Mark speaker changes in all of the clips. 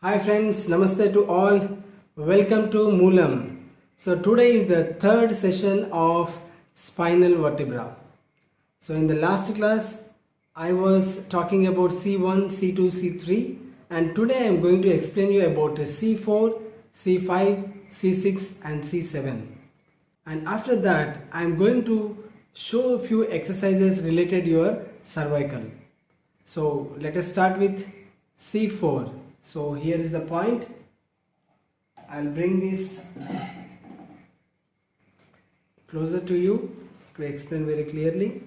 Speaker 1: Hi friends, Namaste to all. Welcome to Moolam. So today is the third session of spinal vertebra. So in the last class, I was talking about C1, C2, C3 and today I am going to explain you about C4, C5, C6 and C7. And after that, I am going to show a few exercises related to your cervical. So let us start with C4. So here is the point. I'll bring this closer to you to explain very clearly.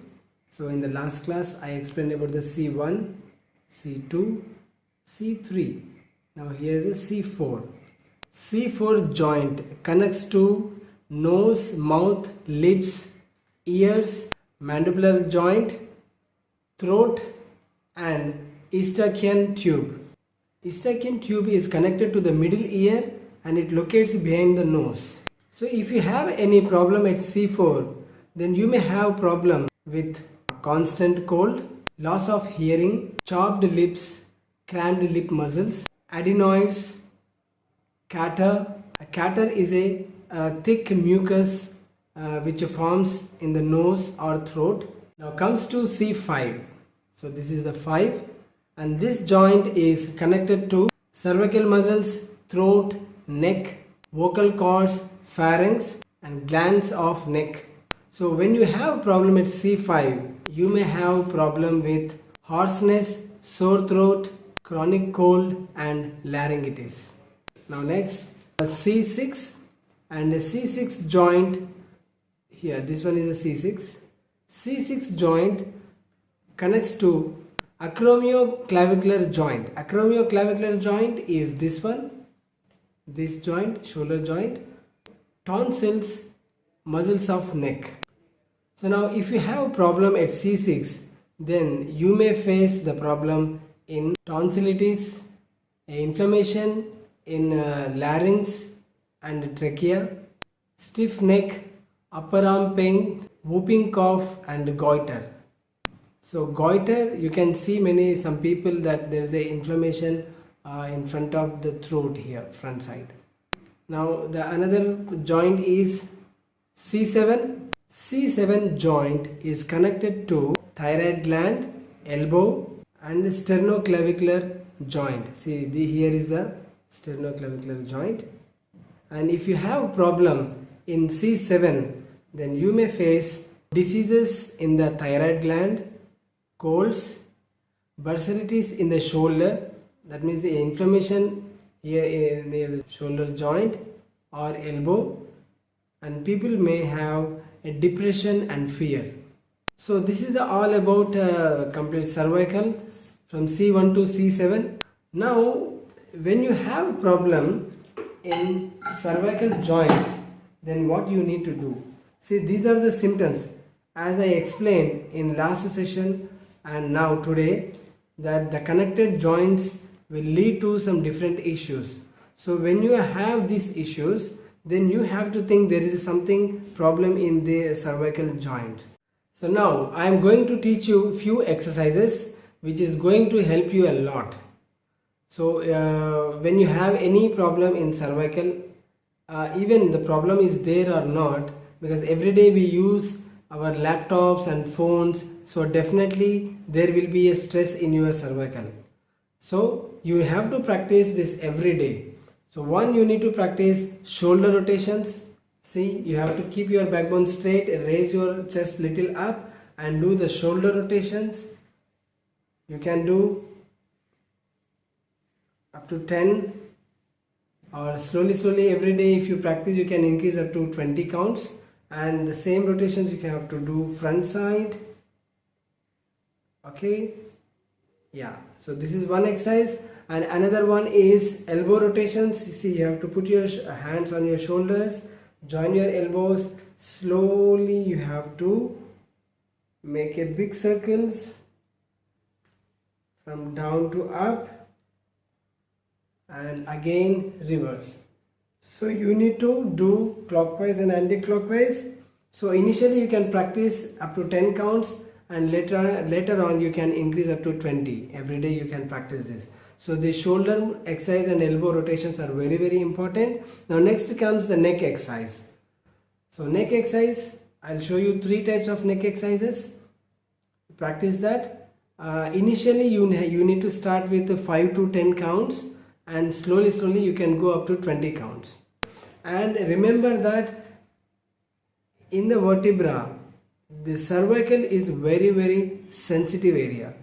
Speaker 1: So in the last class I explained about the C1, C2, C3. Now here is the C4. C4 joint connects to nose, mouth, lips, ears, mandibular joint, throat and Eustachian tube. Eustachian tube is connected to the middle ear and it locates behind the nose. So if you have any problem at C4, then you may have problem with constant cold, loss of hearing, chapped lips, cramped lip muscles, adenoids, catarrh. A catarrh is a thick mucus which forms in the nose or throat. Now comes to C5. So this is the 5. And this joint is connected to cervical muscles, throat, neck, vocal cords, pharynx and glands of neck. So when you have problem at C5, you may have problem with hoarseness, sore throat, chronic cold and laryngitis. Now next, C6 and the C6 joint, here this one is a C6. C6 joint connects to acromioclavicular joint. Acromioclavicular joint is this one, this joint, shoulder joint, tonsils, muscles of neck. So now if you have problem at C6, then you may face the problem in tonsillitis, inflammation in larynx and trachea, stiff neck, upper arm pain, whooping cough and goiter. So goiter, you can see some people that there is a inflammation in front of the throat here, front side. Now the another joint is C7. C7 joint is connected to thyroid gland, elbow and sternoclavicular joint. See here is the sternoclavicular joint. And if you have problem in C7, then you may face diseases in the thyroid gland, colds, bursitis in the shoulder, that means the inflammation here near the shoulder joint or elbow, and people may have a depression and fear. So this is all about complete cervical from C1 to C7. Now when you have problem in cervical joints, then what you need to do? See, these are the symptoms as I explained in last session and now today, that the connected joints will lead to some different issues. So when you have these issues, then you have to think there is something problem in the cervical joint. So now I am going to teach you few exercises which is going to help you a lot. So when you have any problem in cervical, even the problem is there or not, because every day we use our laptops and phones, so definitely there will be a stress in your cervical. So you have to practice this every day. So one, you need to practice shoulder rotations. See, you have to keep your backbone straight and raise your chest little up and do the shoulder rotations. You can do up to 10 or slowly every day. If you practice, you can increase up to 20 counts. And the same rotations you can have to do front side. Okay, yeah, so this is one exercise. And another one is elbow rotations. You see, you have to put your hands on your shoulders, join your elbows, slowly you have to make a big circles from down to up and again reverse. So you need to do clockwise and anti-clockwise. So initially you can practice up to 10 counts and later on you can increase up to 20. Every day you can practice this. So the shoulder exercise and elbow rotations are very important. Now next comes the neck exercise. So neck exercise, I'll show you 3 types of neck exercises. Practice that. Initially you need to start with 5 to 10 counts, and slowly you can go up to 20 counts. And remember that in the vertebra, the cervical is very sensitive area.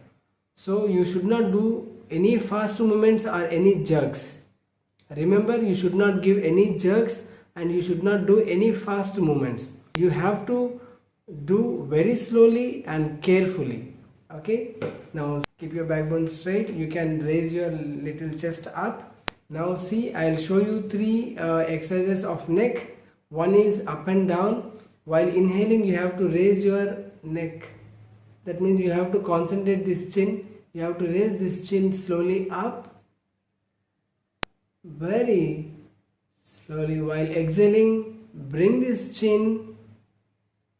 Speaker 1: So you should not do any fast movements or any jerks. Remember, you should not give any jerks and you should not do any fast movements. You have to do very slowly and carefully. Okay, now keep your backbone straight. You can raise your little chest up. Now see, I'll show you 3 exercises of neck. One is up and down. While inhaling, you have to raise your neck. That means you have to concentrate this chin. You have to raise this chin slowly up, very slowly. While exhaling, bring this chin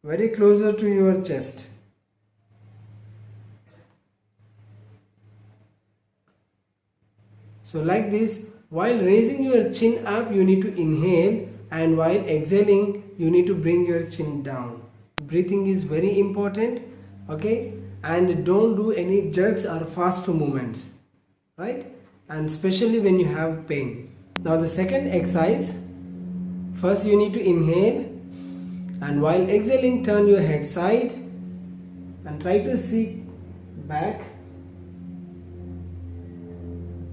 Speaker 1: very closer to your chest. So like this, while raising your chin up, you need to inhale, and while exhaling, you need to bring your chin down. Breathing is very important, okay? And don't do any jerks or fast movements, right? And especially when you have pain. Now the second exercise, first you need to inhale, and while exhaling, turn your head side and try to see back.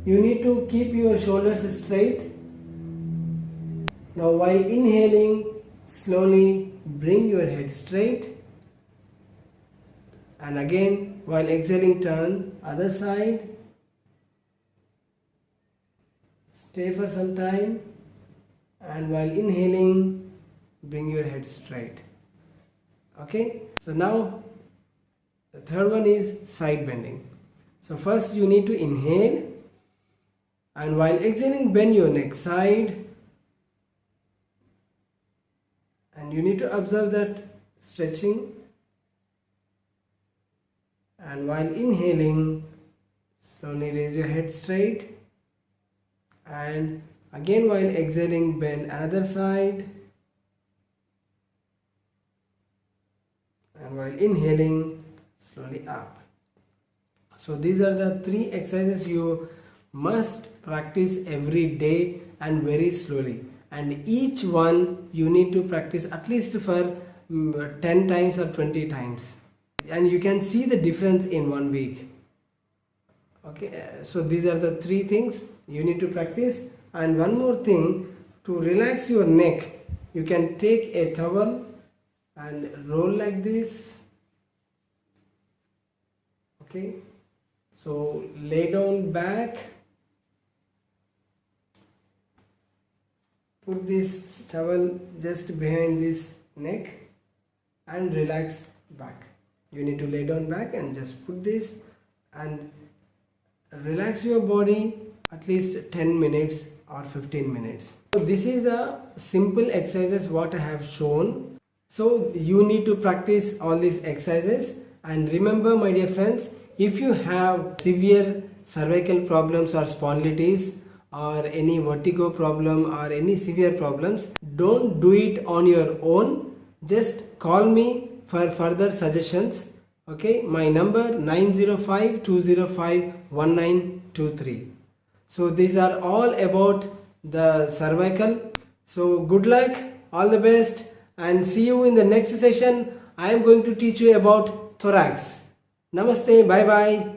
Speaker 1: You need to keep your shoulders straight. Now while inhaling, slowly bring your head straight, and again while exhaling, turn other side. Stay for some time, and while inhaling, bring your head straight. Okay, so now the third one is side bending. So first you need to inhale, and while exhaling, bend your neck side, and you need to observe that stretching. And while inhaling, slowly raise your head straight, and again while exhaling, bend another side, and while inhaling, slowly up. So these are the 3 exercises you must practice every day and very slowly, and each one you need to practice at least for 10 times or 20 times, and you can see the difference in 1 week. Okay, so these are the 3 things you need to practice. And one more thing, to relax your neck, you can take a towel and roll like this. Okay, so lay down back, put this towel just behind this neck and relax back. You need to lay down back and just put this and relax your body at least 10 minutes or 15 minutes. So this is a simple exercises what I have shown. So you need to practice all these exercises. And remember, my dear friends, if you have severe cervical problems or spondylitis or any vertigo problem or any severe problems, don't do it on your own. Just call me for further suggestions. Okay, my number 905-205-1923. So these are all about the cervical. So good luck, all the best, and see you in the next session. I am going to teach you about thorax. Namaste, bye bye.